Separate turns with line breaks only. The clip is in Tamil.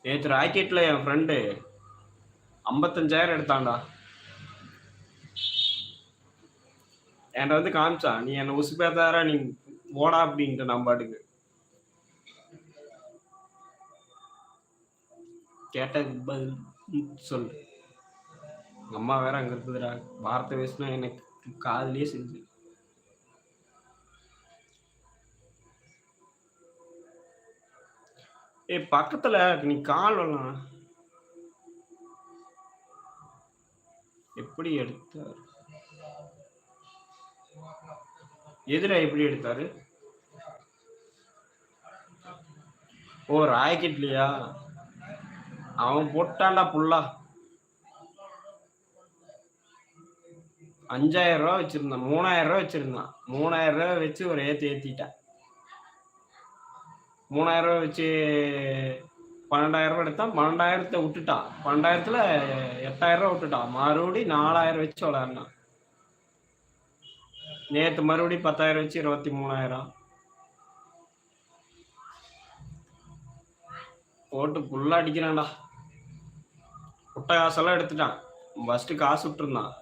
நேற்று ராக்கெட்ல என் ஃப்ரெண்டு 55,000 எடுத்தான்டா. என்கிட்ட வந்து காமிச்சான், நீ என்ன உசுப்பேத்தாரா, நீ ஓடா அப்படின்ட்டு நான் பாட்டுக்கு கேட்டதுக்கு பதில் சொல்லு. எங்க அம்மா வேற அங்க இருக்குதுடா, வார்த்தை பேசினா எனக்கு காதுலயே செஞ்சு. பக்கத்துல நீ கால் வரலாம். எப்படி எடுத்தாரு? எதிரா எப்படி எடுத்தாரு? ஓ ராக்கெட்லையா? அவன் போட்டான்டா புல்லா. 5,000 ரூபா வச்சிருந்தான், 3,000 ரூபா வச்சிருந்தான். 3,000 ரூபா வச்சு ஒரு ஏத்திட்டான். 3,000 ரூபா வச்சு 12,000 ரூபா எடுத்தான். 12,000 விட்டுட்டான். 12,000த்துல 8,000 ரூபா விட்டுட்டான். மறுபடியும் 4,000 வச்சு விளையாடினான். நேற்று மறுபடியும் 10,000 வச்சு 23,000 போட்டு புல்லா அடிக்கிறான்டா. குட்டை காசெல்லாம் எடுத்துட்டான். ஃபர்ஸ்ட் காசு விட்டுருந்தான்.